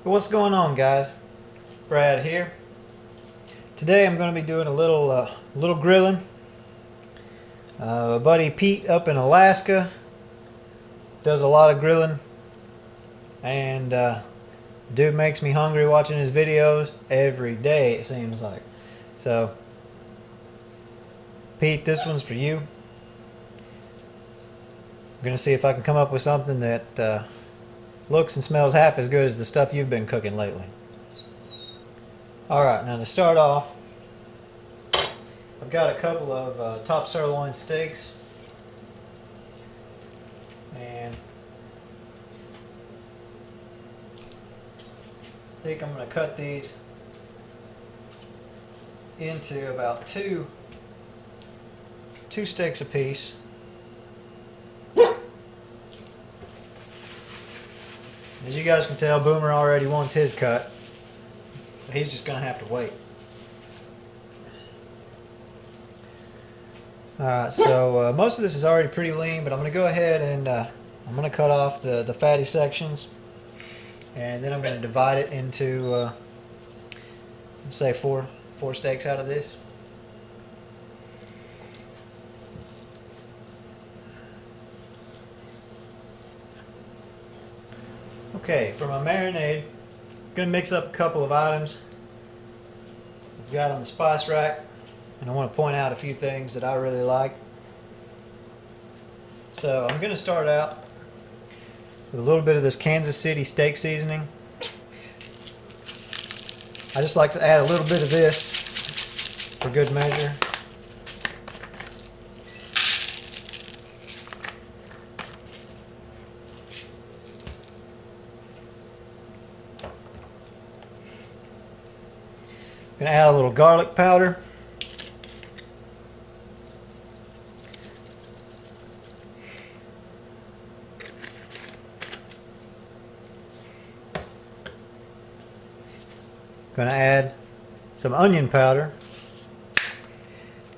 What's going on, guys? Brad here. Today I'm going to be doing a little grilling. Buddy Pete up in Alaska does a lot of grilling, and dude makes me hungry watching his videos every day, it seems like. So Pete, this one's for you. I'm going to see if I can come up with something that looks and smells half as good as the stuff you've been cooking lately. Alright, now to start off, I've got a couple of top sirloin steaks, and I think I'm going to cut these into about two steaks apiece. As you guys can tell, Boomer already wants his cut. He's just going to have to wait. Alright, so most of this is already pretty lean, but I'm going to go ahead and I'm going to cut off the fatty sections, and then I'm going to divide it into say four steaks out of this. Okay, for my marinade, I'm going to mix up a couple of items I've got on the spice rack, and I want to point out a few things that I really like. So I'm going to start out with a little bit of this Kansas City steak seasoning. I just like to add a little bit of this for good measure. I'm going to add a little garlic powder. Going to add some onion powder.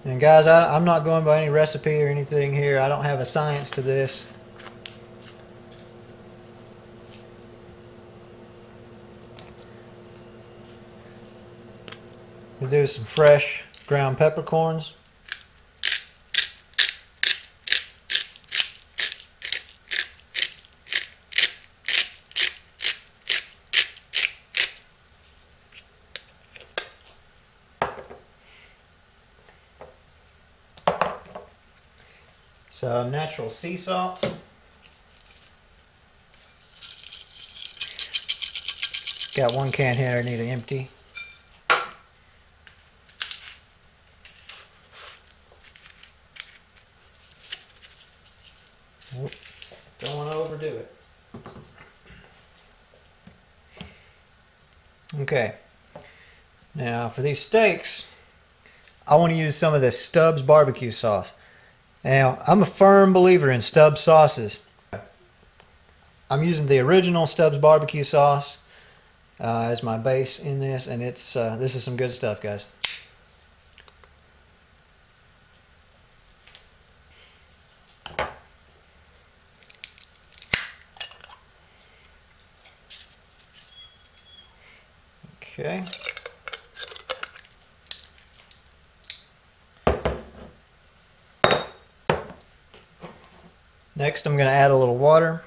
And guys, I'm not going by any recipe or anything here. I don't have a science to this. We'll do some fresh ground peppercorns. Some natural sea salt. Got one can here I need to empty. Oop, don't want to overdo it. Okay, now for these steaks, I want to use some of this Stubbs barbecue sauce. Now, I'm a firm believer in Stubbs sauces. I'm using the original Stubbs barbecue sauce as my base in this, and it's this is some good stuff, guys. Okay. Next, I'm going to add a little water.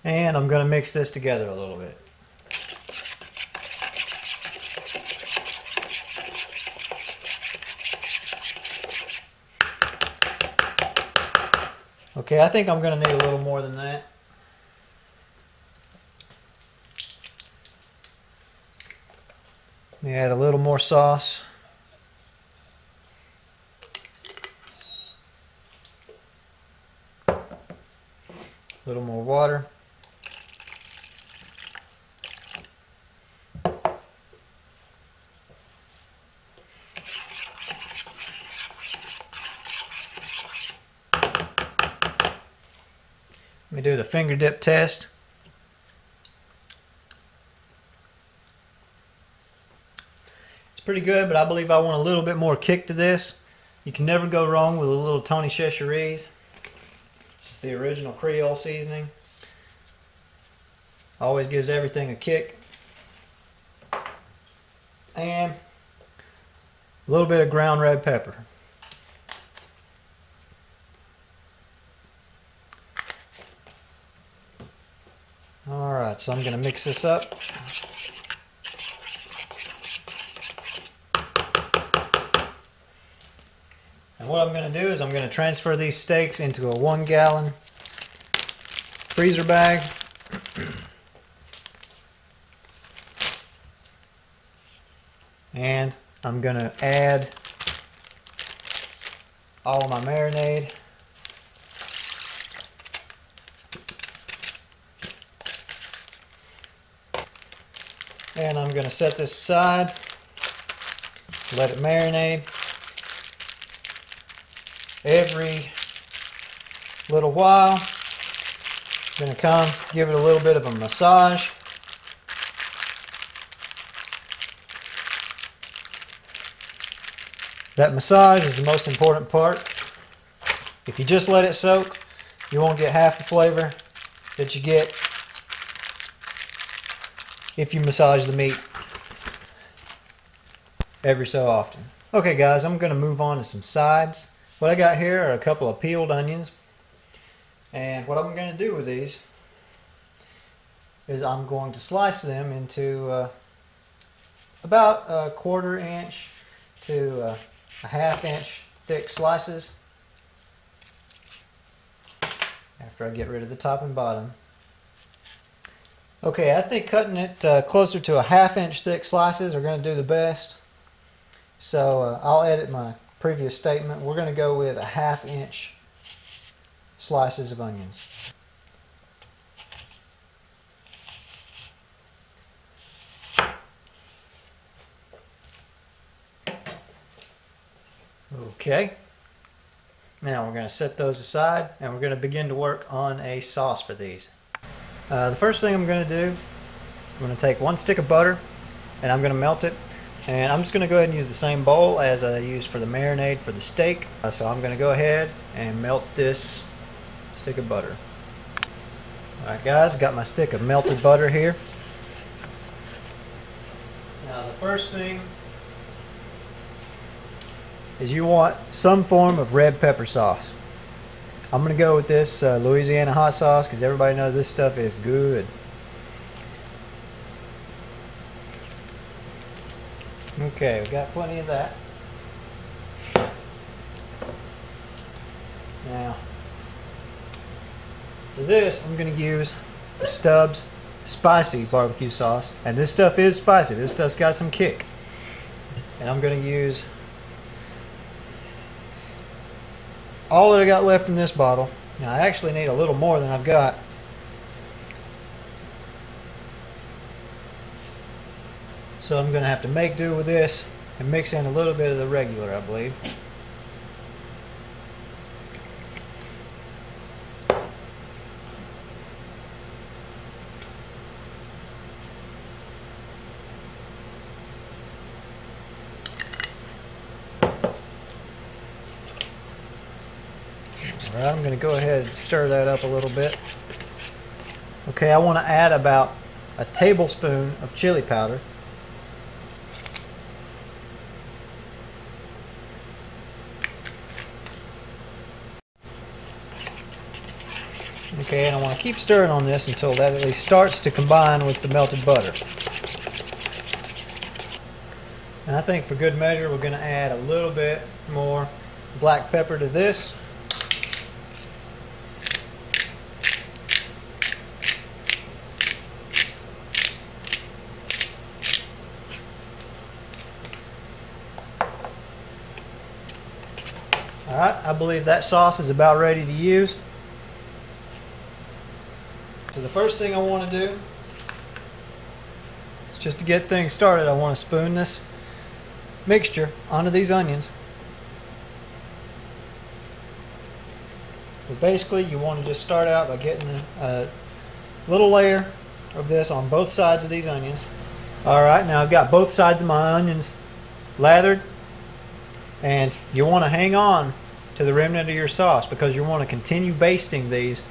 And I'm going to mix this together a little bit. Okay, I think I'm going to need a little more than that. Let me add a little more sauce. A little more water. Let me do the finger dip test. pretty good, but I believe I want a little bit more kick to this. You can never go wrong with a little Tony Cheshires. This is the original Creole seasoning. Always gives everything a kick. And a little bit of ground red pepper. Alright, so I'm going to mix this up. And what I'm going to do is I'm going to transfer these steaks into a 1-gallon freezer bag. And I'm going to add all of my marinade. And I'm going to set this aside, let it marinate. Every little while, I'm going to come give it a little bit of a massage. That massage is the most important part. If you just let it soak, you won't get half the flavor that you get if you massage the meat every so often. Okay guys, I'm going to move on to some sides. What I got here are a couple of peeled onions, and what I'm going to do with these is I'm going to slice them into about a 1/4 inch to a 1/2 inch thick slices after I get rid of the top and bottom. Okay, I think cutting it closer to a 1/2 inch thick slices are going to do the best. So I'll edit my previous statement. We're going to go with a 1/2 inch slices of onions. Okay, now we're going to set those aside and we're going to begin to work on a sauce for these. The first thing I'm going to do is I'm going to take 1 stick of butter and I'm going to melt it. And I'm just going to go ahead and use the same bowl as I used for the marinade for the steak. So I'm going to go ahead and melt this stick of butter. Alright guys, got my stick of melted butter here. Now the first thing is you want some form of red pepper sauce. I'm going to go with this Louisiana hot sauce because everybody knows this stuff is good. Okay, we got plenty of that. Now, for this, I'm going to use Stubbs spicy barbecue sauce. And this stuff is spicy. This stuff's got some kick. And I'm going to use all that I got left in this bottle. Now, I actually need a little more than I've got. So I'm going to have to make do with this and mix in a little bit of the regular, I believe. Alright, I'm going to go ahead and stir that up a little bit. Okay, I want to add about a tablespoon of chili powder. Okay, and I want to keep stirring on this until that at least starts to combine with the melted butter. And I think for good measure we're going to add a little bit more black pepper to this. Alright, I believe that sauce is about ready to use. So the first thing I want to do is just to get things started, I want to spoon this mixture onto these onions. So basically you want to just start out by getting a little layer of this on both sides of these onions. Alright, now I've got both sides of my onions lathered, and you want to hang on to the remnant of your sauce because you want to continue basting these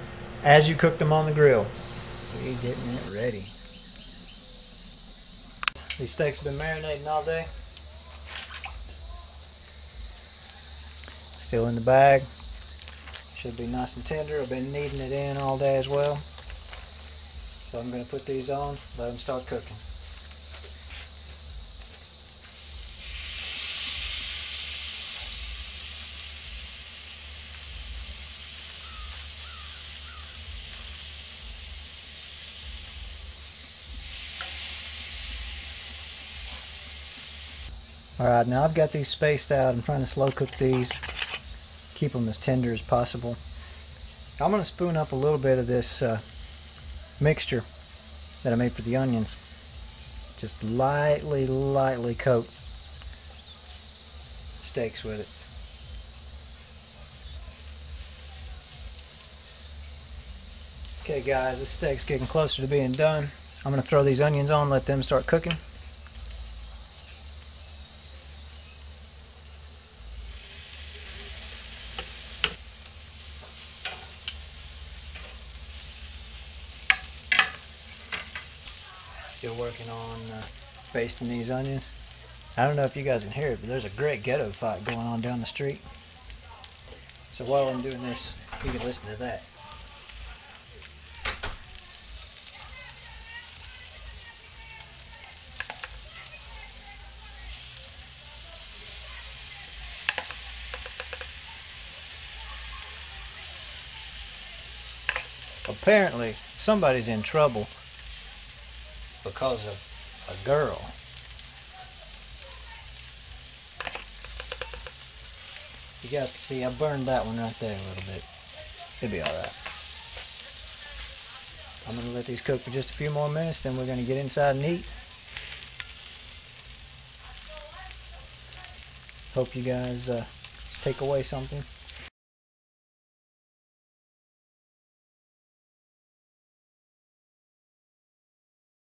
as you cook them on the grill. We're getting it ready. These steaks have been marinating all day. Still in the bag. Should be nice and tender. I've been kneading it in all day as well. So I'm going to put these on, let them start cooking. Alright, now I've got these spaced out. I'm trying to slow cook these, keep them as tender as possible. I'm going to spoon up a little bit of this mixture that I made for the onions. Just lightly coat steaks with it. Okay guys, this steak's getting closer to being done. I'm going to throw these onions on, let them start cooking. Still working on basting these onions. I don't know if you guys can hear it, but there's a great ghetto fight going on down the street. So while I'm doing this, you can listen to that. Apparently, somebody's in trouble because of a girl. You guys can see I burned that one right there a little bit. It'll be alright. I'm going to let these cook for just a few more minutes, then we're going to get inside and eat. Hope you guys take away something.